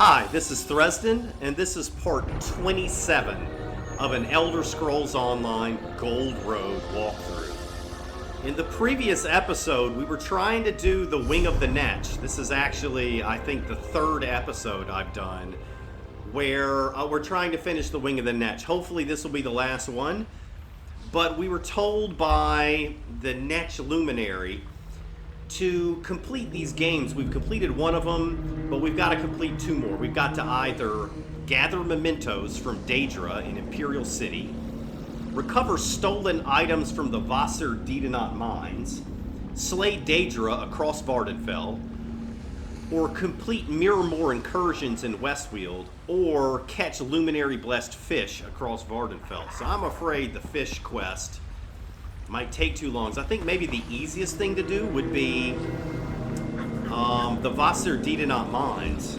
Hi, this is Thresden, and this is part 27 of an Elder Scrolls Online Gold Road walkthrough. In the previous episode, we were trying to do the Wing of the Netch. This is actually, I think, the third episode I've done where we're trying to finish the Wing of the Netch. Hopefully this will be the last one, but we were told by the Netch Luminary to complete these games. We've completed one of them, but we've got to complete two more. We've got to either gather mementos from Daedra in Imperial City, recover stolen items from the Wasser Diedenot mines, slay Daedra across Vardenfell, or complete Mirrormore incursions in Westweald, or catch Luminary Blessed Fish across Vardenfell. So I'm afraid the fish quest might take too long. So I think maybe the easiest thing to do would be the Wasser Diedenot mines.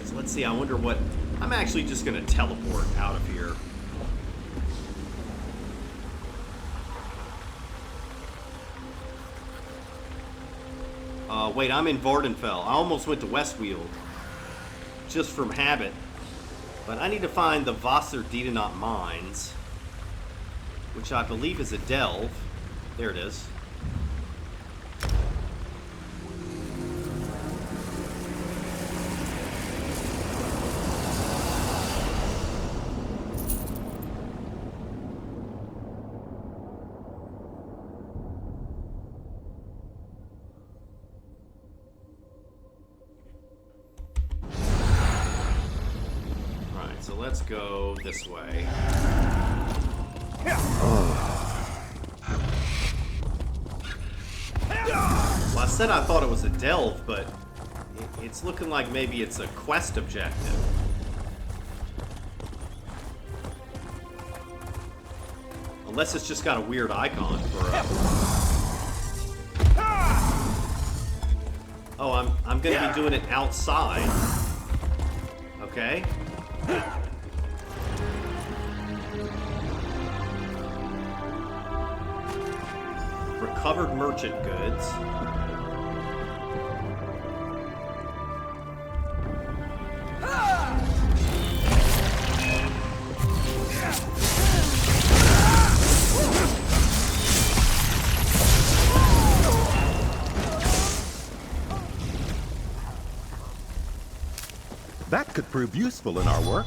So let's see, I wonder what... I'm actually just going to teleport out of here. Wait, I'm in Vardenfell. I almost went to Westweald just from habit. But I need to find the Wasser Diedenot mines, which I believe is a delve. There it is. Alright, so let's go this way. Well, I said I thought it was a delve, but it's looking like maybe it's a quest objective. Unless it's just got a weird icon for a... Oh, I'm going to be doing it outside. Okay. Recovered merchant goods. That could prove useful in our work.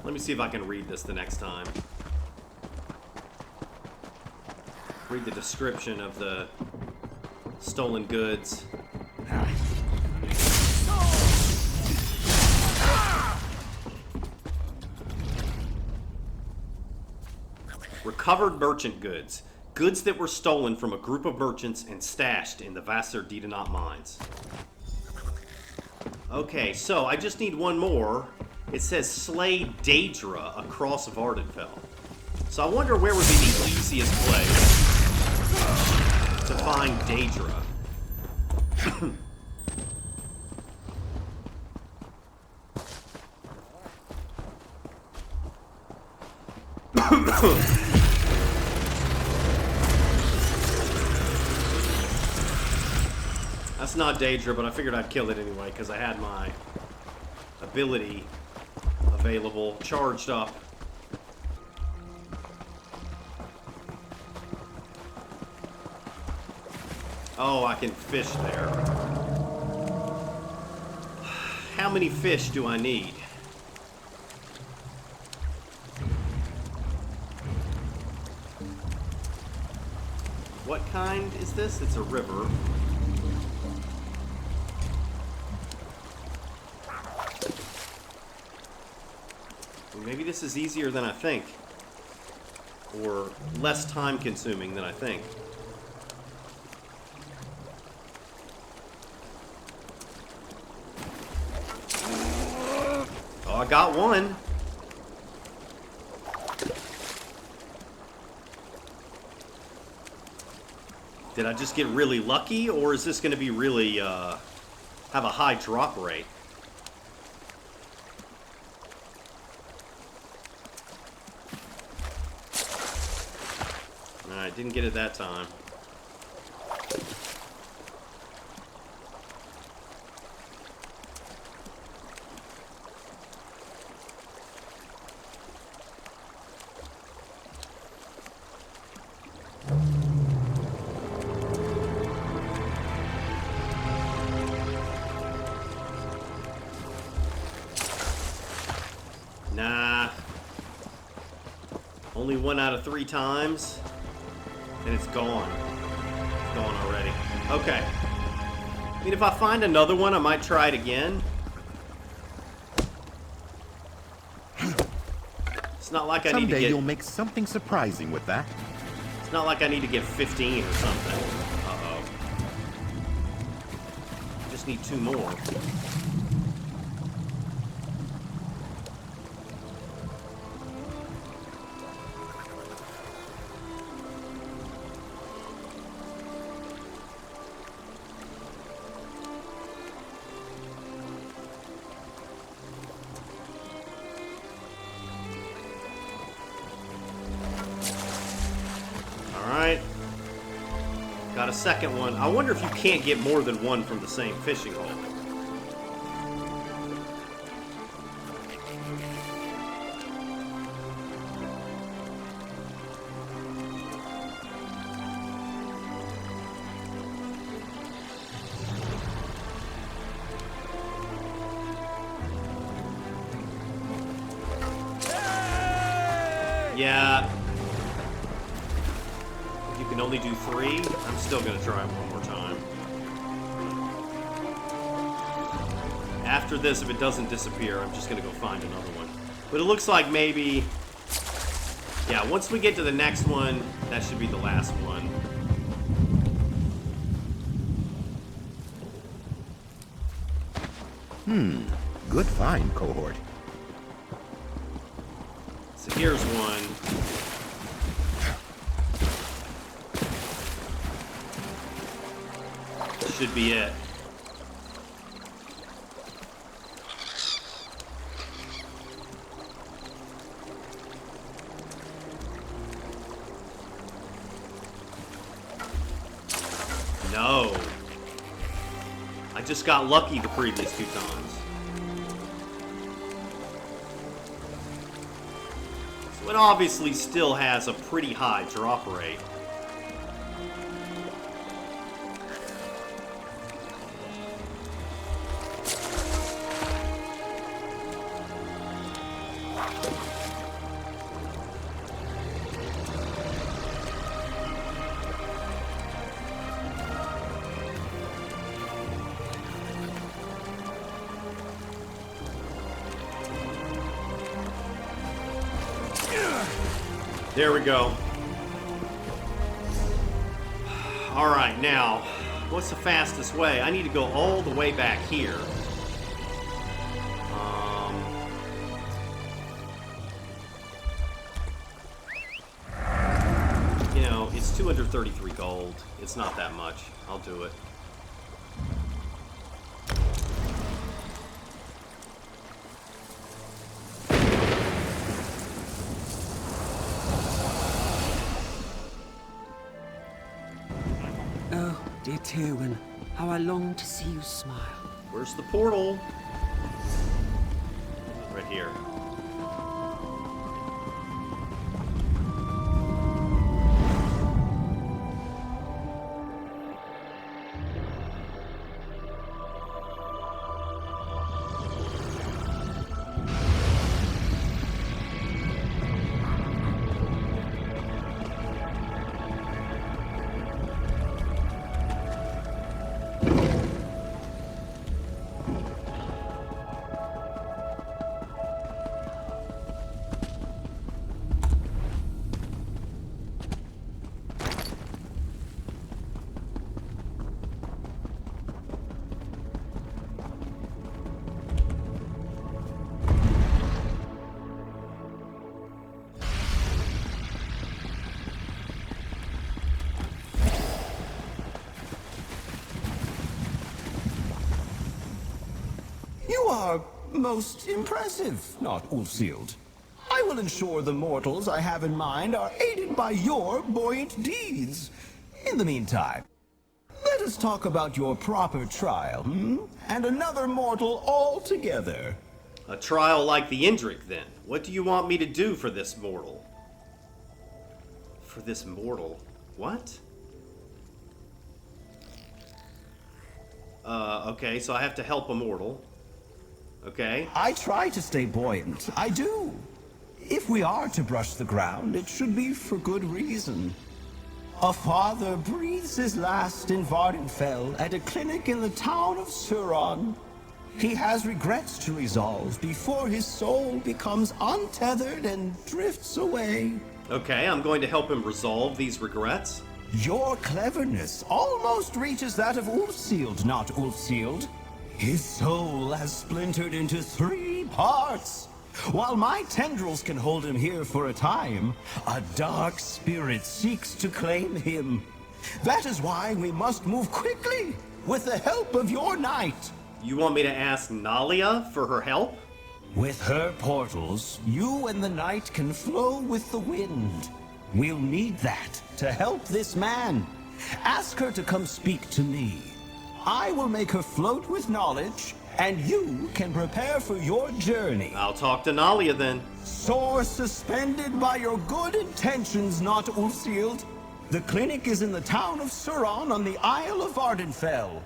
Let me see if I can read this the next time. Read the description of the stolen goods. Recovered merchant goods. Goods that were stolen from a group of merchants and stashed in the Wasser Diedenot mines. Okay, so I just need one more. It says slay Daedra across Vardenfell. So I wonder where would be the easiest place to find Daedra. That's not Daedra, but I figured I'd kill it anyway because I had my ability available, charged up. Oh, I can fish there. How many fish do I need? What kind is this? It's a river. Maybe this is easier than I think. Or less time consuming than I think. Oh, I got one. Did I just get really lucky, or is this going to be really have a high drop rate. Alright, didn't get it that time. Nah. Only 1 out of 3 times. And it's gone. It's gone already. Okay. I mean, if I find another one, I might try it again. It's not like I need to get... Someday you'll make something surprising with that. It's not like I need to get 15 or something. Uh-oh. Just need 2 more. Got a second one. I wonder if you can't get more than one from the same fishing hole. Yeah. You can only do 3. I'm still going to try it one more time. After this, if it doesn't disappear, I'm just going to go find another one. But it looks like maybe... Yeah, once we get to the next one, that should be the last one. Good find, cohort. So here's one. Should be it. No. I just got lucky the previous 2 times. So it obviously still has a pretty high drop rate. There we go. Alright, now, what's the fastest way? I need to go all the way back here. You know, it's 233 gold. It's not that much. I'll do it. Dear Tywin, how I long to see you smile. Where's the portal? Right here. You are most impressive, not Ulfsealed. I will ensure the mortals I have in mind are aided by your buoyant deeds. In the meantime, let us talk about your proper trial, and another mortal altogether. A trial like the Indrik, then. What do you want me to do for this mortal? For this mortal? What? Okay, so I have to help a mortal. Okay. I try to stay buoyant. I do. If we are to brush the ground, it should be for good reason. A father breathes his last in Vardenfell at a clinic in the town of Suron. He has regrets to resolve before his soul becomes untethered and drifts away. Okay, I'm going to help him resolve these regrets. Your cleverness almost reaches that of Ulfsealed, not Ulfsealed. His soul has splintered into 3 parts. While my tendrils can hold him here for a time, a dark spirit seeks to claim him. That is why we must move quickly, with the help of your knight. You want me to ask Nahlia for her help? With her portals, you and the knight can flow with the wind. We'll need that to help this man. Ask her to come speak to me. I will make her float with knowledge, and you can prepare for your journey. I'll talk to Nahlia then. Soar suspended by your good intentions, not Ulfsealed. The clinic is in the town of Suron on the Isle of Vardenfell.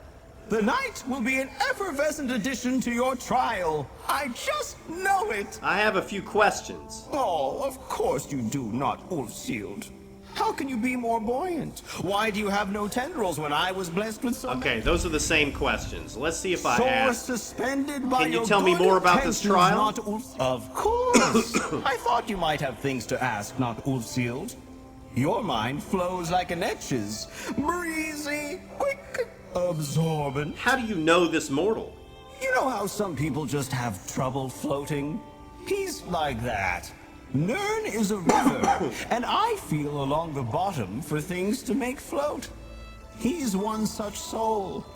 The night will be an effervescent addition to your trial. I just know it. I have a few questions. Oh, of course you do, not Ulfsealed. How can you be more buoyant? Why do you have no tendrils when I was blessed with so Okay, those are the same questions. Let's see if I Soar ask. suspended by Can you your tell me good more about this intentions, trial? not Of course. I thought you might have things to ask, not Ulfsealed. Your mind flows like a Netch's. Breezy, quick, absorbent. How do you know this mortal? You know how some people just have trouble floating? He's like that. Nern is a river, and I feel along the bottom for things to make float. He's one such soul.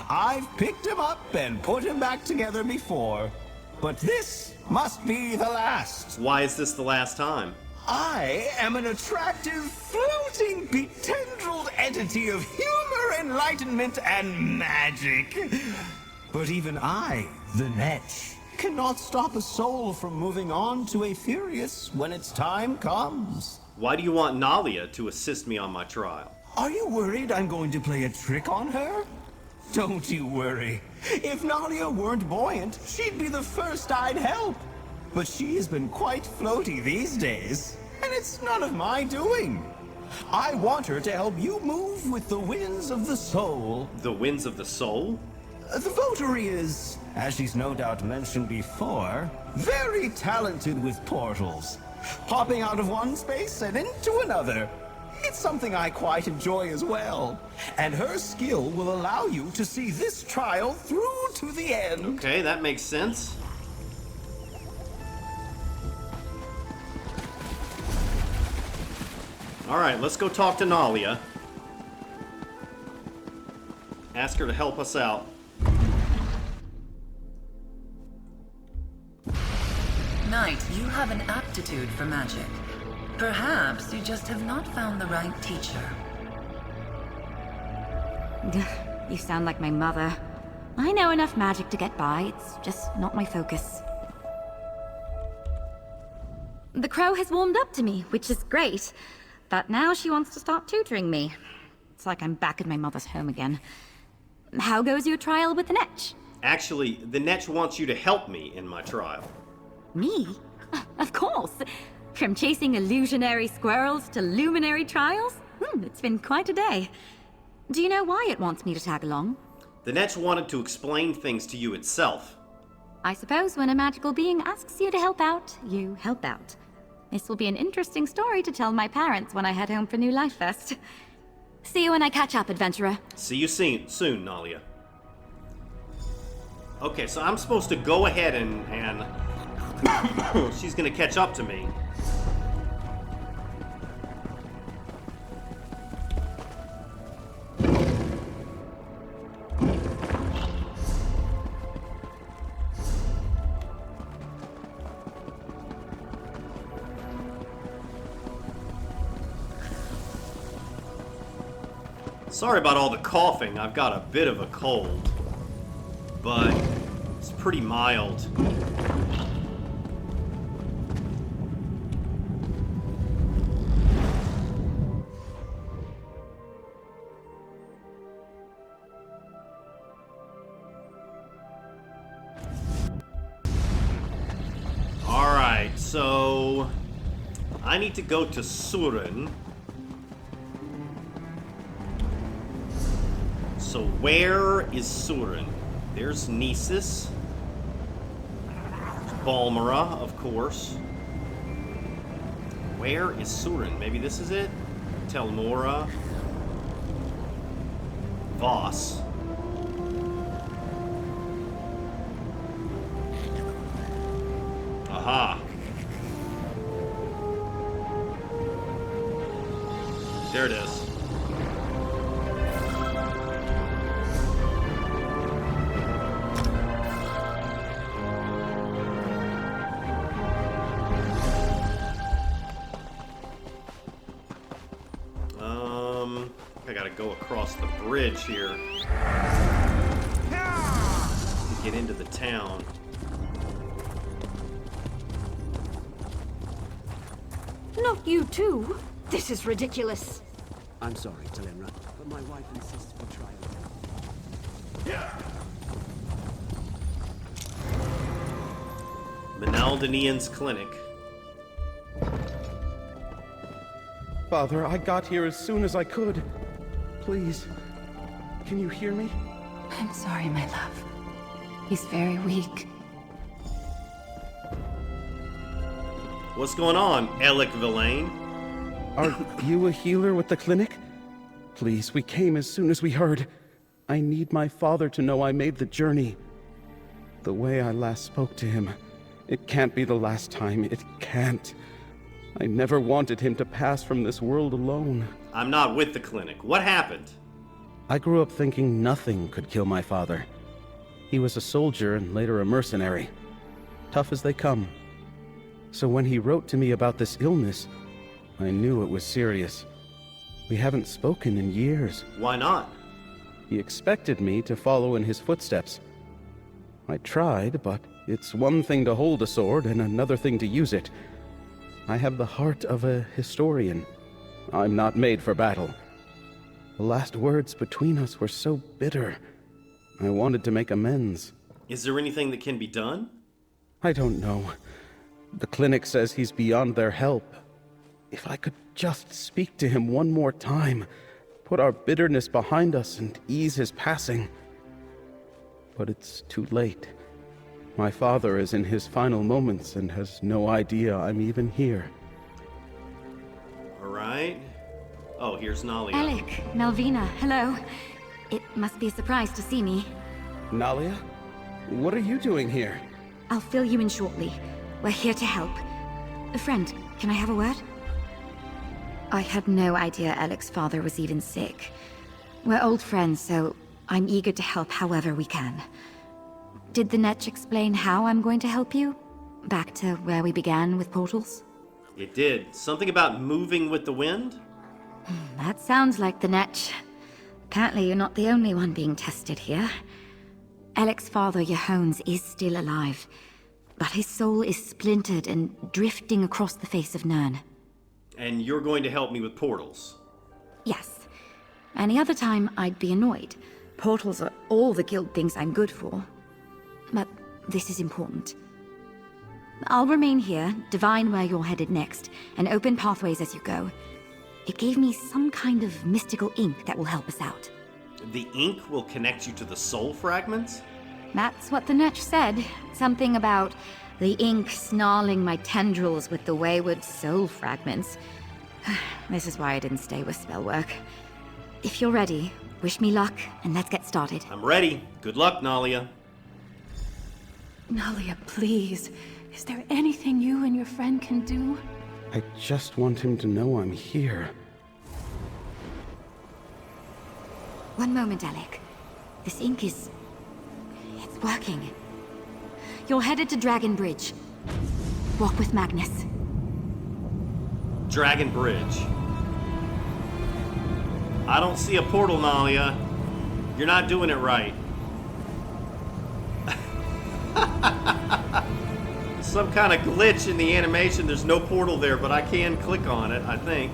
I've picked him up and put him back together before, but this must be the last. Why is this the last time? I am an attractive, floating, betendrilled entity of humor, enlightenment, and magic. But even I, the Netch, cannot stop a soul from moving on to Aetherius when its time comes. Why do you want Nahlia to assist me on my trial? Are you worried I'm going to play a trick on her? Don't you worry. If Nahlia weren't buoyant, she'd be the first I'd help. But she has been quite floaty these days, and it's none of my doing. I want her to help you move with the winds of the soul. The winds of the soul? The votary is, as she's no doubt mentioned before, very talented with portals, popping out of one space and into another. It's something I quite enjoy as well, and her skill will allow you to see this trial through to the end. Okay, that makes sense. Alright, let's go talk to Nahlia. Ask her to help us out. Knight, you have an aptitude for magic. Perhaps you just have not found the right teacher. You sound like my mother. I know enough magic to get by, it's just not my focus. The crow has warmed up to me, which is great. But now she wants to start tutoring me. It's like I'm back at my mother's home again. How goes your trial with the Netch? Actually, the Netch wants you to help me in my trial. Me? Of course. From chasing illusionary squirrels to luminary trials? It's been quite a day. Do you know why it wants me to tag along? The Netch wanted to explain things to you itself. I suppose when a magical being asks you to help out, you help out. This will be an interesting story to tell my parents when I head home for New Life Fest. See you when I catch up, adventurer. See you soon, Nahlia. Okay, so I'm supposed to go ahead and she's gonna catch up to me. Sorry about all the coughing. I've got a bit of a cold, but it's pretty mild. Alright, so I need to go to Surin. So where is Surin? There's Nisus. Balmora, of course. Where is Surin? Maybe this is it? Telmora. Voss. Aha. There it is. I gotta go across the bridge here to get into the town. Not you too. This is ridiculous. I'm sorry, Telemra, but my wife insists we try again. Menaldinian's clinic. Father, I got here as soon as I could. Please, can you hear me? I'm sorry, my love. He's very weak. What's going on, Elic Villain? Are you a healer with the clinic? Please, we came as soon as we heard. I need my father to know I made the journey. The way I last spoke to him, it can't be the last time. It can't. I never wanted him to pass from this world alone. I'm not with the clinic. What happened? I grew up thinking nothing could kill my father. He was a soldier and later a mercenary. Tough as they come. So when he wrote to me about this illness, I knew it was serious. We haven't spoken in years. Why not? He expected me to follow in his footsteps. I tried, but it's one thing to hold a sword and another thing to use it. I have the heart of a historian. I'm not made for battle. The last words between us were so bitter. I wanted to make amends. Is there anything that can be done? I don't know. The clinic says he's beyond their help. If I could just speak to him one more time, put our bitterness behind us and ease his passing. But it's too late. My father is in his final moments and has no idea I'm even here. Alright. Oh, here's Nahlia. Elic, Malvina, hello. It must be a surprise to see me. Nahlia? What are you doing here? I'll fill you in shortly. We're here to help. A friend, can I have a word? I had no idea Elic's father was even sick. We're old friends, so I'm eager to help however we can. Did the Netch explain how I'm going to help you? Back to where we began with portals? It did. Something about moving with the wind? That sounds like the Netch. Apparently you're not the only one being tested here. Elic's father, Yehones, is still alive, but his soul is splintered and drifting across the face of Nirn. And you're going to help me with portals? Yes. Any other time, I'd be annoyed. Portals are all the guild things I'm good for. But this is important. I'll remain here, divine where you're headed next, and open pathways as you go. It gave me some kind of mystical ink that will help us out. The ink will connect you to the soul fragments? That's what the Netch said. Something about the ink snarling my tendrils with the wayward soul fragments. This is why I didn't stay with spellwork. If you're ready, wish me luck, and let's get started. I'm ready. Good luck, Nahlia. Nahlia, please. Is there anything you and your friend can do? I just want him to know I'm here. One moment, Elic. This ink is... it's working. You're headed to Dragon Bridge. Walk with Magnus. Dragon Bridge. I don't see a portal, Nahlia. You're not doing it right. Some kind of glitch in the animation. There's no portal there, but I can click on it, I think.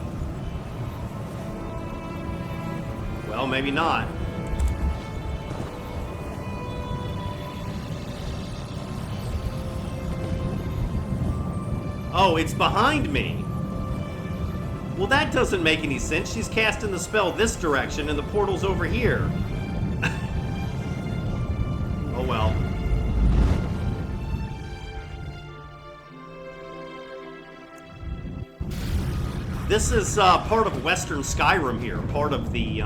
Well, maybe not. Oh, it's behind me. Well, that doesn't make any sense. She's casting the spell this direction, and the portal's over here. Oh, well. This is part of Western Skyrim here. Part of the,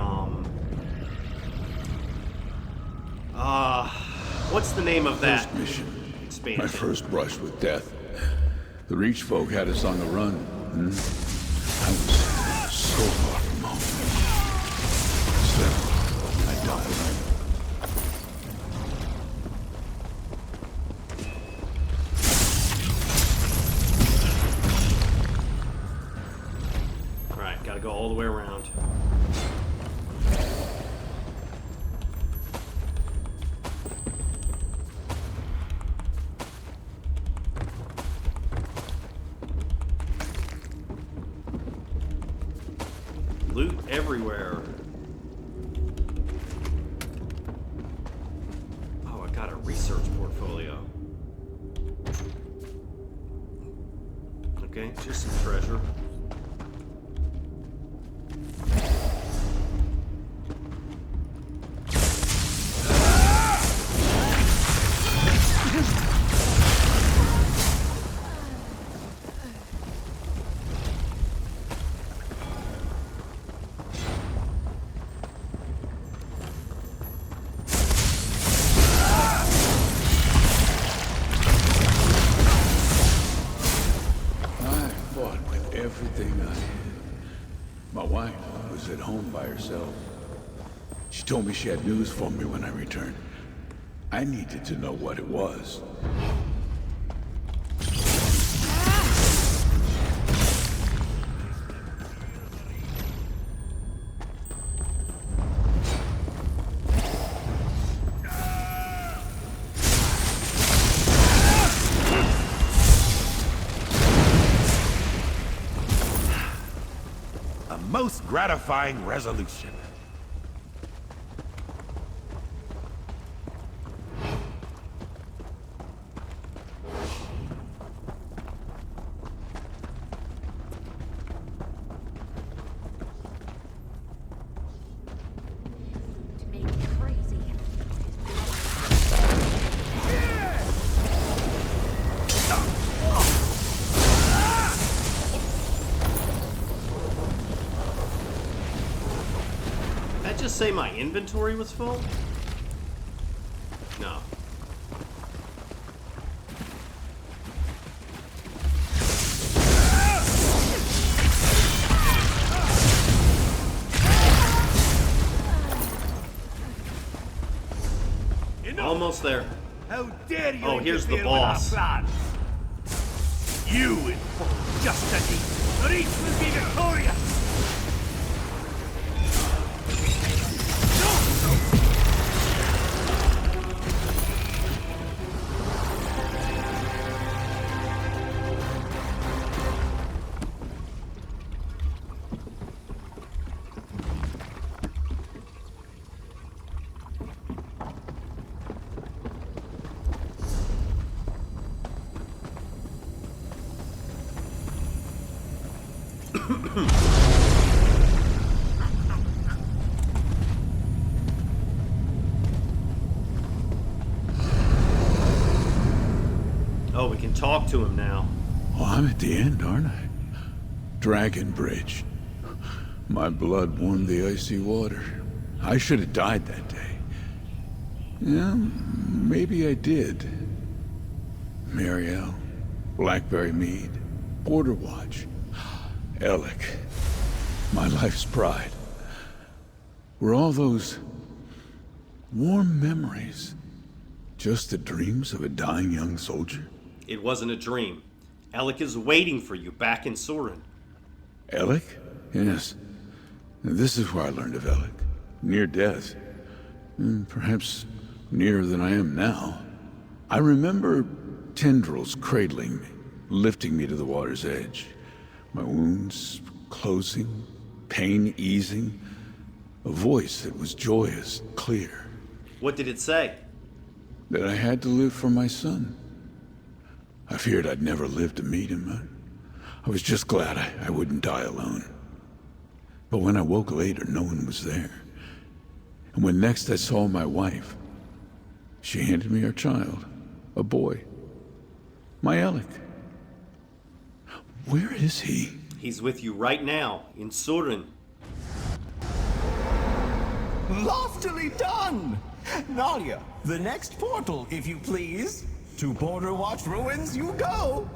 what's the name of that First mission. expansion? My first brush with death. The Reach folk had us on the run. I was so far from home. So, I died. Alright, gotta go all the way around. Loot everywhere. Oh, I got a research portfolio. Okay, just some treasure. Everything I had. My wife was at home by herself. She told me she had news for me when I returned. I needed to know what it was. Most gratifying resolution. Just say my inventory was full? No. Almost there. How dare you? Oh, here's the interfere with our boss. plans? You inform justice. The Reach will be victorious. Oh, we can talk to him now. Oh, I'm at the end, aren't I? Dragon Bridge. My blood warmed the icy water. I should have died that day. Yeah, maybe I did. Marielle, Blackberry Mead, Border Watch, Elic, my life's pride. Were all those warm memories just the dreams of a dying young soldier? It wasn't a dream. Elic is waiting for you back in Soren. Elic? Yes. And this is where I learned of Elic. Near death. Perhaps nearer than I am now. I remember tendrils cradling me, lifting me to the water's edge. My wounds closing, pain easing. A voice that was joyous, clear. What did it say? That I had to live for my son. I feared I'd never live to meet him. I was just glad I wouldn't die alone. But when I woke later, no one was there. And when next I saw my wife, she handed me our child, a boy. My Elic. Where is he? He's with you right now, in Surin. Loftily done! Nahlia, the next portal, if you please. To Border Watch Ruins you go!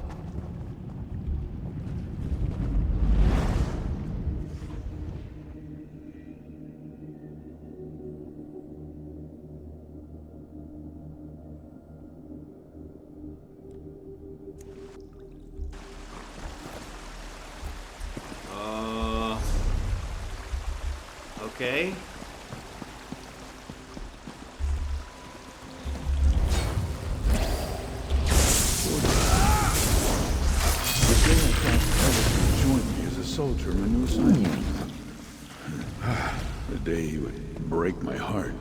Okay. Join me as a soldier in my new assignment. The day he would break my heart.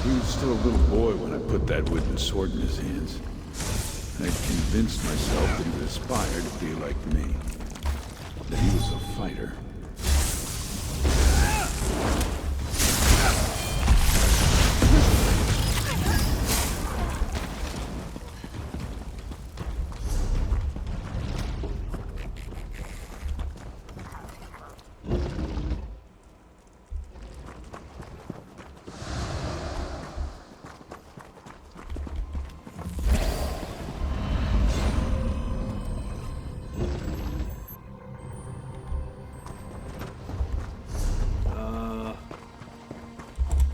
He was still a little boy when I put that wooden sword in his hands. I'd convinced myself that he would aspire to be like me. That he was a fighter.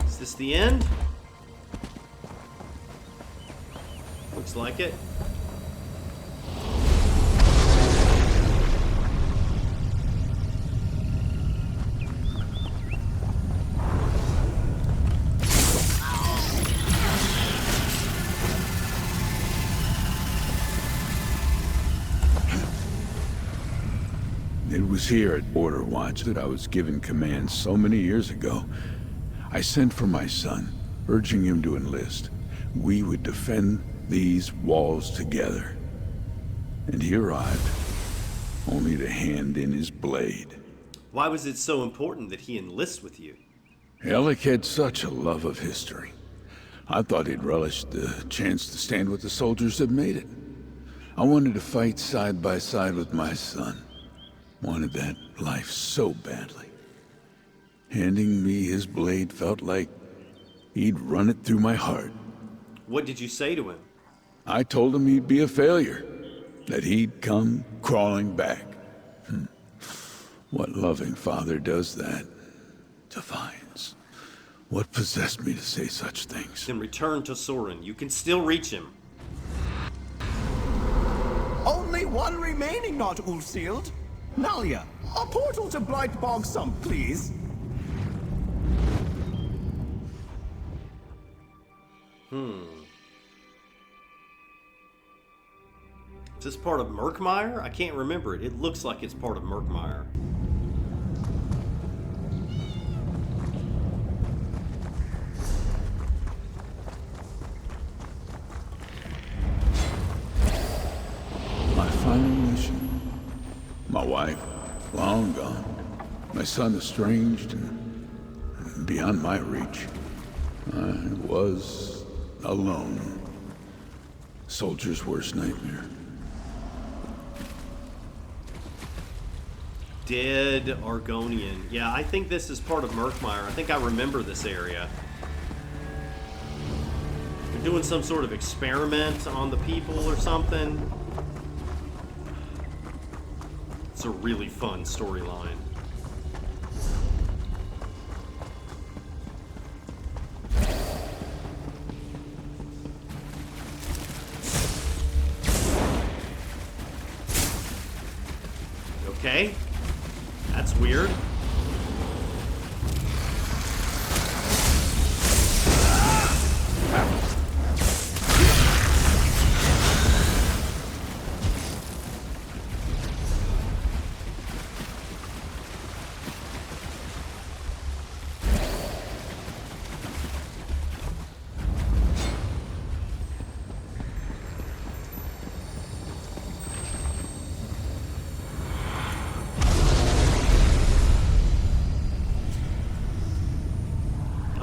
Is this the end? Looks like it. It was here at Border Watch that I was given command so many years ago. I sent for my son, urging him to enlist. We would defend these walls together. And he arrived, only to hand in his blade. Why was it so important that he enlist with you? Elic had such a love of history. I thought he'd relish the chance to stand with the soldiers that made it. I wanted to fight side by side with my son. Wanted that life so badly. Handing me his blade felt like he'd run it through my heart. What did you say to him? I told him he'd be a failure, that he'd come crawling back. What loving father does that? Divines. What possessed me to say such things? Then return to Soren. You can still reach him. Only one remaining not Ulfsealed. Nahlia, a portal to Blightbog Sump, please. Is this part of Murkmire? I can't remember it. It looks like it's part of Murkmire. My final mission. My wife, long gone. My son estranged and beyond my reach. I was alone. Soldier's worst nightmare. Dead Argonian. Yeah, I think this is part of Murkmire. I think I remember this area. They're doing some sort of experiment on the people or something. It's a really fun storyline. Okay. That's weird.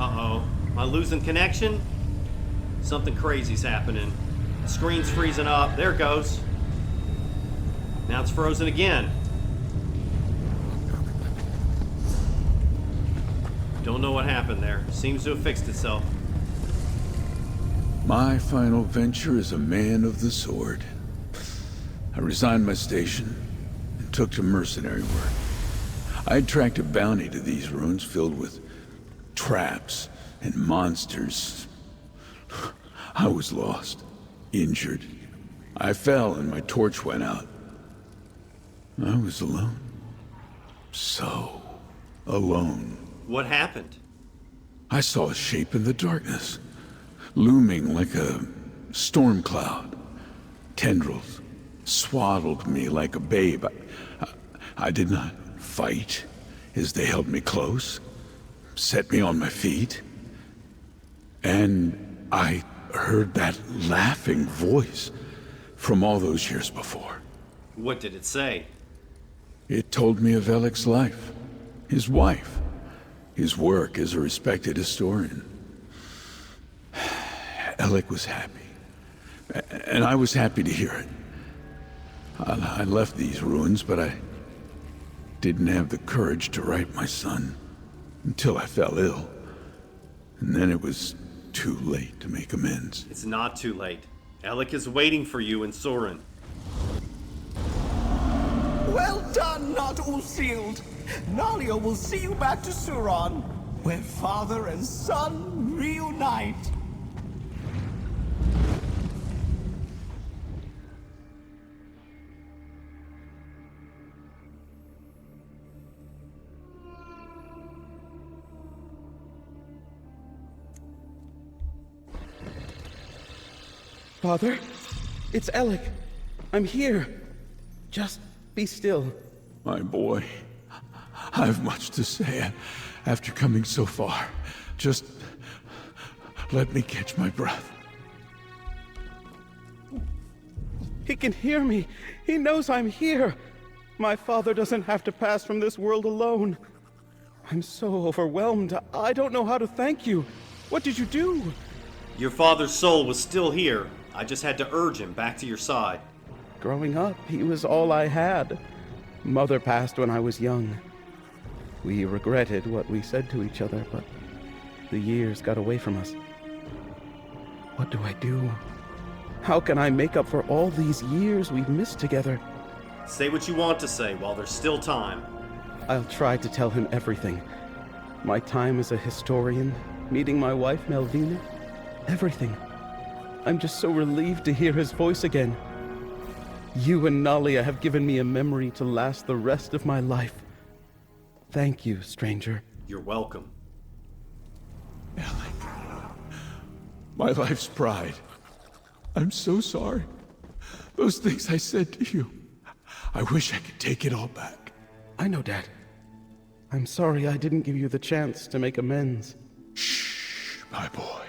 Uh-oh. Am I losing connection? Something crazy's happening. The screen's freezing up. There it goes. Now it's frozen again. Don't know what happened there. Seems to have fixed itself. My final venture as a man of the sword. I resigned my station and took to mercenary work. I had tracked a bounty to these ruins filled with traps and monsters. I was lost, injured. I fell and my torch went out. I was alone. So alone. What happened? I saw a shape in the darkness, looming like a storm cloud. Tendrils swaddled me like a babe. I did not fight as they held me close, set me on my feet, and I heard that laughing voice from all those years before. What did it say? It told me of Elic's life, his wife, his work as a respected historian. Elic was happy, and I was happy to hear it. I left these ruins, but I didn't have the courage to write my son until I fell ill. And then it was too late to make amends. It's not too late. Elic is waiting for you in Soren. Well done, not Ulsealed. Nahlia will see you back to Suron, where father and son reunite. Father, it's Elic. I'm here. Just be still. My boy, I have much to say after coming so far. Just let me catch my breath. He can hear me. He knows I'm here. My father doesn't have to pass from this world alone. I'm so overwhelmed. I don't know how to thank you. What did you do? Your father's soul was still here. I just had to urge him back to your side. Growing up, he was all I had. Mother passed when I was young. We regretted what we said to each other, but the years got away from us. What do I do? How can I make up for all these years we've missed together? Say what you want to say while there's still time. I'll try to tell him everything. My time as a historian, meeting my wife Melvina, everything. I'm just so relieved to hear his voice again. You and Nahlia have given me a memory to last the rest of my life. Thank you, stranger. You're welcome. Elic, my life's pride. I'm so sorry. Those things I said to you. I wish I could take it all back. I know, Dad. I'm sorry I didn't give you the chance to make amends. Shh, my boy.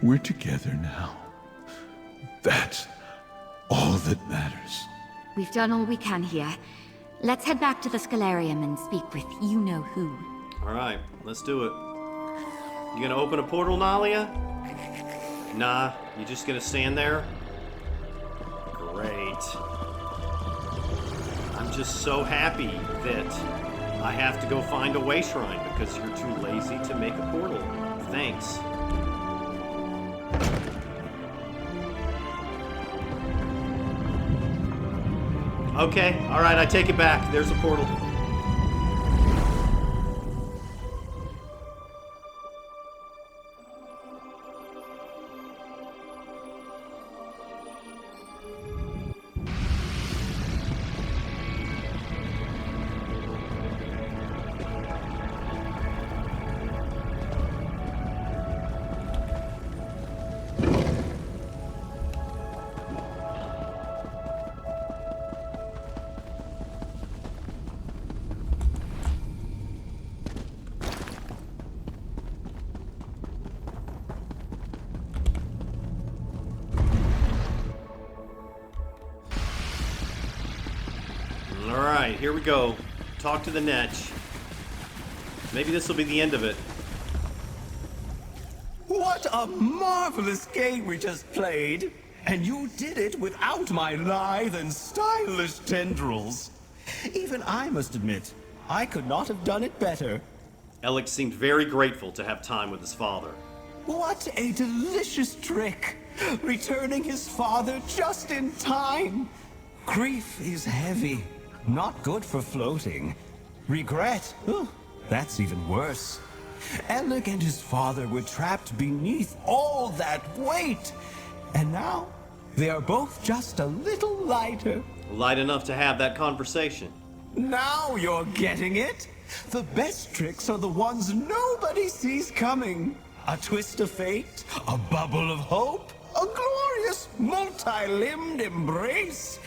We're together now. That's all that matters. We've done all we can here. Let's head back to the Scalarium and speak with you-know-who. All right, let's do it. You gonna open a portal, Nahlia? Nah, you just gonna stand there? Great. I'm just so happy that I have to go find a way shrine because you're too lazy to make a portal. Thanks. Okay, alright, I take it back. There's a portal. Alright, here we go. Talk to the Netch. Maybe this will be the end of it. What a marvelous game we just played! And you did it without my lithe and stylish tendrils. Even I must admit, I could not have done it better. Elic seemed very grateful to have time with his father. What a delicious trick! Returning his father just in time! Grief is heavy, not good for floating. Regret, that's even worse. Elic and his father were trapped beneath all that weight. And now, they are both just a little lighter. Light enough to have that conversation. Now you're getting it! The best tricks are the ones nobody sees coming. A twist of fate, a bubble of hope, a glorious multi-limbed embrace.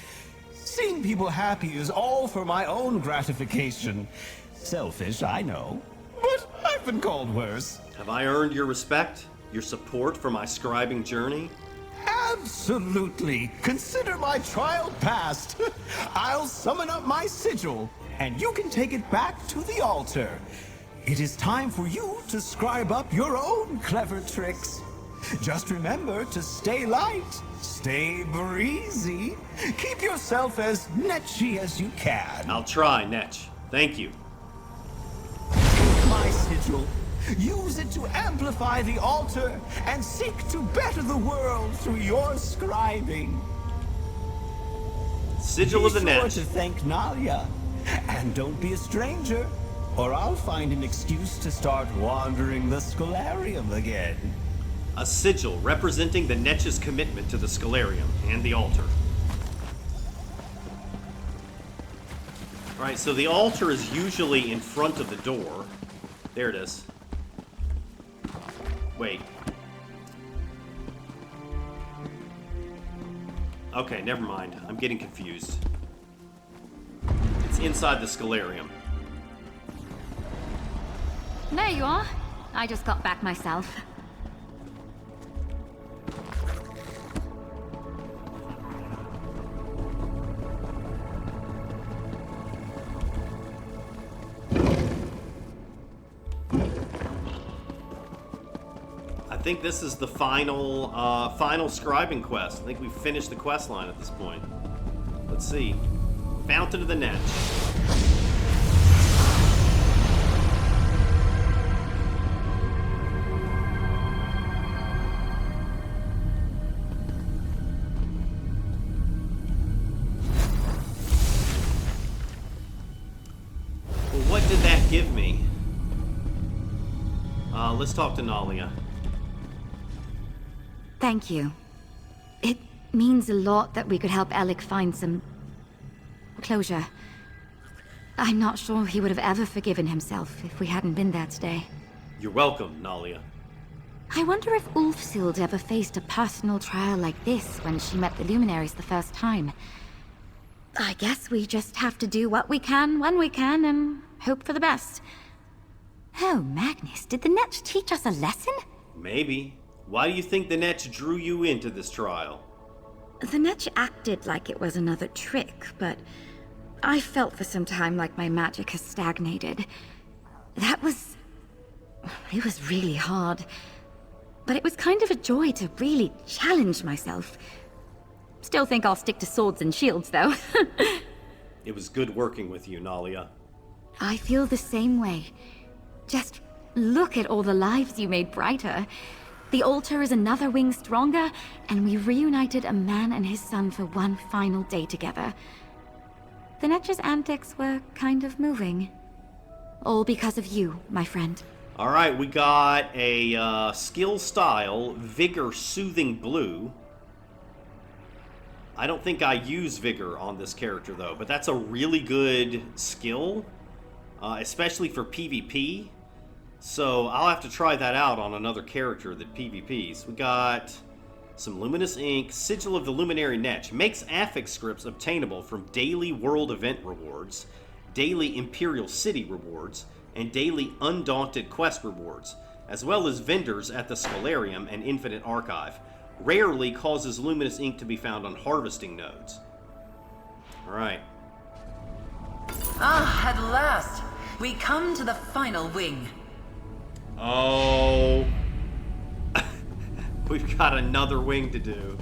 Seeing people happy is all for my own gratification. Selfish, I know, but I've been called worse. Have I earned your respect? Your support for my scribing journey? Absolutely. Consider my trial passed. I'll summon up my sigil, and you can take it back to the altar. It is time for you to scribe up your own clever tricks. Just remember to stay light, stay breezy, keep yourself as netchy as you can. I'll try, Netch. Thank you. Take my sigil. Use it to amplify the altar and seek to better the world through your scribing. Sigil of the Be sure Netch. to thank Nahlia. And don't be a stranger, or I'll find an excuse to start wandering the Scholarium again. A sigil representing the Netch's commitment to the Scholarium and the altar. Alright, so the altar is usually in front of the door. There it is. Wait. Okay, never mind. I'm getting confused. It's inside the Scholarium. There you are. I just got back myself. I think this is the final scribing quest. I think we've finished the quest line at this point. Let's see. Fountain of the Netch. Well, what did that give me? Let's talk to Nahlia. Thank you. It means a lot that we could help Elic find some closure. I'm not sure he would have ever forgiven himself if we hadn't been there today. You're welcome, Nahlia. I wonder if Ulfsild ever faced a personal trial like this when she met the Luminaries the first time. I guess we just have to do what we can when we can and hope for the best. Oh, Magnus, did the Netch teach us a lesson? Maybe. Why do you think the Netch drew you into this trial? The Netch acted like it was another trick, but I felt for some time like my magic has stagnated. That was It was really hard. But it was kind of a joy to really challenge myself. Still think I'll stick to swords and shields, though. It was good working with you, Nahlia. I feel the same way. Just look at all the lives you made brighter. The altar is another wing stronger, and we reunited a man and his son for one final day together. The Netch's antics were kind of moving. All because of you, my friend. Alright, we got a skill style, Vigor Soothing Blue. I don't think I use Vigor on this character, though, but that's a really good skill, especially for PvP. So I'll have to try that out on another character that PvPs. We got some Luminous Ink, Sigil of the Luminary Netch. Makes affix scripts obtainable from daily world event rewards, daily Imperial City rewards, and daily Undaunted quest rewards, as well as vendors at the Scholarium and Infinite Archive. Rarely causes Luminous Ink to be found on harvesting nodes. Alright. Ah, at last! We come to the final wing. Oh. We've got another wing to do.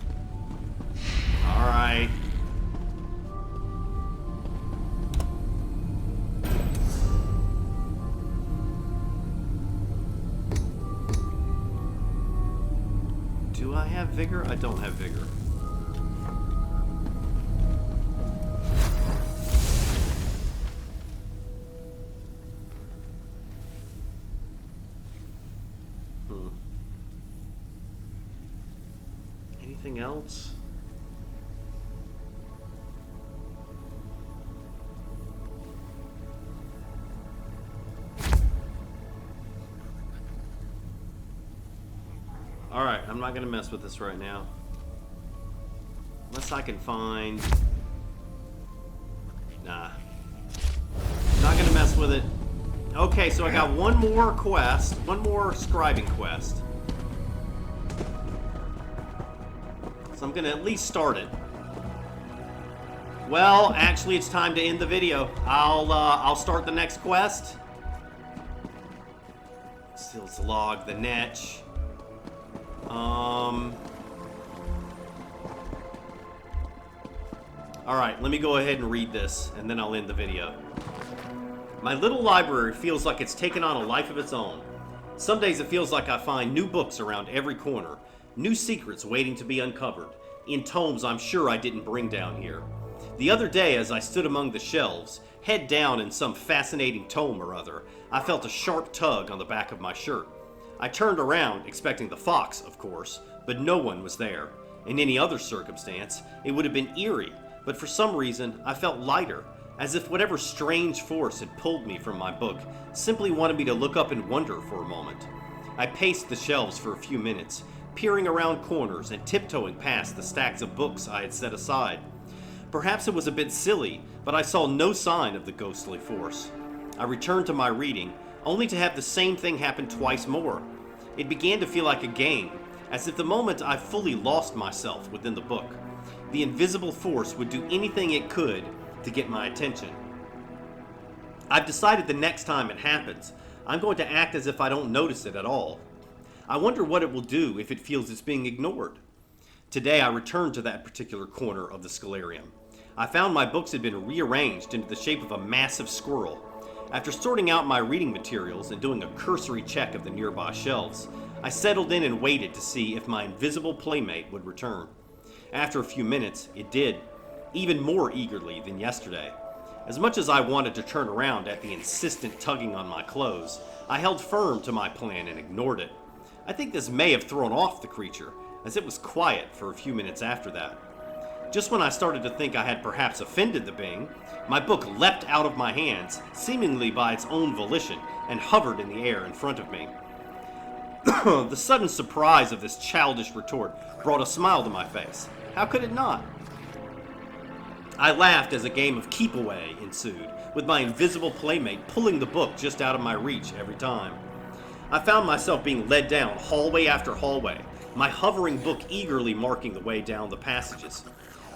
Alright. Do I have vigor? I don't have vigor. Anything else? Alright, I'm not gonna mess with this right now. Unless I can find... Nah. Not gonna mess with it. Okay, so I got one more quest. One more scribing quest. So I'm gonna at least start it. Well, actually, it's time to end the video. I'll start the next quest. Seals log the Netch. Alright, let me go ahead and read this, and then I'll end the video. My little library feels like it's taken on a life of its own. Some days it feels like I find new books around every corner, new secrets waiting to be uncovered, in tomes I'm sure I didn't bring down here. The other day, as I stood among the shelves, head down in some fascinating tome or other, I felt a sharp tug on the back of my shirt. I turned around, expecting the fox, of course, but no one was there. In any other circumstance, it would have been eerie, but for some reason, I felt lighter, as if whatever strange force had pulled me from my book simply wanted me to look up and wonder for a moment. I paced the shelves for a few minutes, peering around corners and tiptoeing past the stacks of books I had set aside. Perhaps it was a bit silly, but I saw no sign of the ghostly force. I returned to my reading, only to have the same thing happen twice more. It began to feel like a game, as if the moment I fully lost myself within the book, the invisible force would do anything it could to get my attention. I've decided the next time it happens, I'm going to act as if I don't notice it at all. I wonder what it will do if it feels it's being ignored. Today I returned to that particular corner of the Scholarium. I found my books had been rearranged into the shape of a massive squirrel. After sorting out my reading materials and doing a cursory check of the nearby shelves, I settled in and waited to see if my invisible playmate would return. After a few minutes, it did, even more eagerly than yesterday. As much as I wanted to turn around at the insistent tugging on my clothes, I held firm to my plan and ignored it. I think this may have thrown off the creature, as it was quiet for a few minutes after that. Just when I started to think I had perhaps offended the being, my book leapt out of my hands, seemingly by its own volition, and hovered in the air in front of me. The sudden surprise of this childish retort brought a smile to my face. How could it not? I laughed as a game of keep-away ensued, with my invisible playmate pulling the book just out of my reach every time. I found myself being led down hallway after hallway, my hovering book eagerly marking the way down the passages.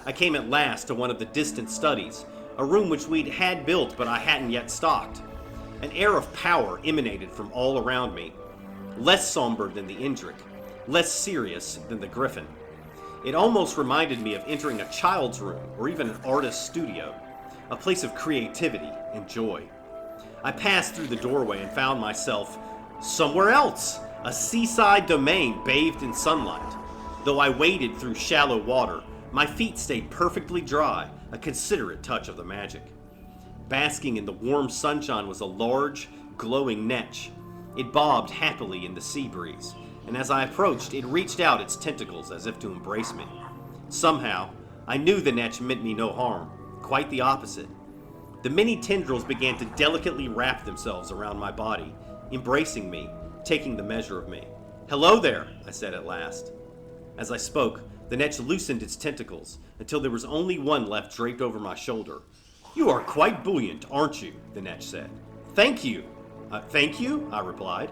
I came at last to one of the distant studies, a room which we'd had built but I hadn't yet stocked. An air of power emanated from all around me, less somber than the Indrik, less serious than the Griffin. It almost reminded me of entering a child's room or even an artist's studio, a place of creativity and joy. I passed through the doorway and found myself somewhere else, a seaside domain bathed in sunlight. Though I waded through shallow water, my feet stayed perfectly dry, a considerate touch of the magic. Basking in the warm sunshine was a large, glowing Netch. It bobbed happily in the sea breeze, and as I approached, it reached out its tentacles as if to embrace me. Somehow, I knew the Netch meant me no harm, quite the opposite. The many tendrils began to delicately wrap themselves around my body, embracing me, taking the measure of me. "Hello there," I said at last. As I spoke, the Netch loosened its tentacles until there was only one left draped over my shoulder. "You are quite buoyant, aren't you?" the Netch said. "Thank you." Thank you?" I replied.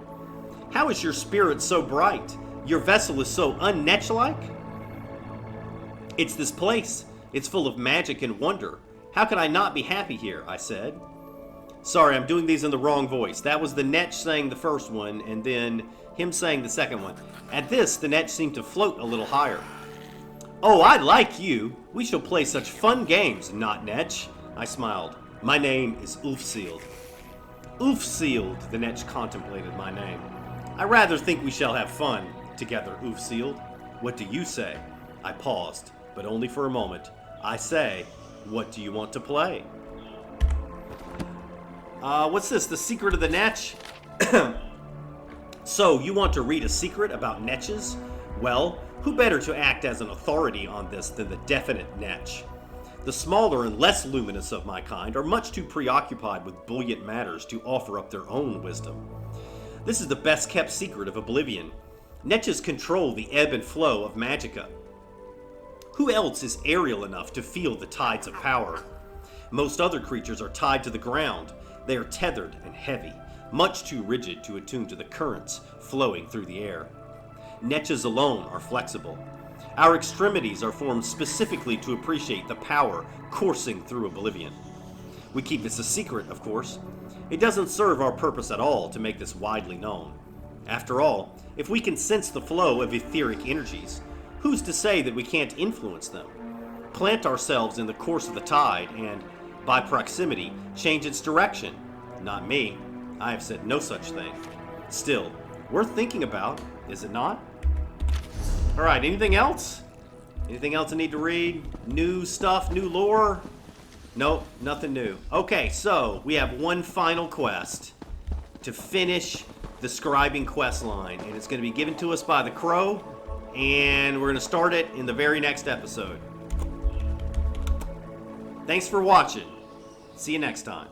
"How is your spirit so bright? Your vessel is so un-Netch-like?" "It's this place. It's full of magic and wonder. How could I not be happy here?" I said. Sorry, I'm doing these in the wrong voice. That was the Netch saying the first one, and then him saying the second one. At this, the Netch seemed to float a little higher. "Oh, I like you. We shall play such fun games, not Netch." I smiled. "My name is Ulfseeld." Ulfseeld, the Netch contemplated my name. "I rather think we shall have fun together, Ulfseeld. What do you say?" I paused, but only for a moment. I say, what do you want to play? What's this? The Secret of the Netch? So, you want to read a secret about Netches? Well, who better to act as an authority on this than the definite Netch? The smaller and less luminous of my kind are much too preoccupied with buoyant matters to offer up their own wisdom. This is the best kept secret of Oblivion. Netches control the ebb and flow of magicka. Who else is aerial enough to feel the tides of power? Most other creatures are tied to the ground. They are tethered and heavy, much too rigid to attune to the currents flowing through the air. Netches alone are flexible. Our extremities are formed specifically to appreciate the power coursing through Oblivion. We keep this a secret, of course. It doesn't serve our purpose at all to make this widely known. After all, if we can sense the flow of etheric energies, who's to say that we can't influence them? Plant ourselves in the course of the tide and, by proximity, change its direction? Not me. I have said no such thing. Still, worth thinking about, is it not? Alright, anything else? Anything else I need to read? New stuff? New lore? Nope, nothing new. Okay, so we have one final quest to finish the scribing quest line, and it's going to be given to us by the Crow, and we're going to start it in the very next episode. Thanks for watching. See you next time.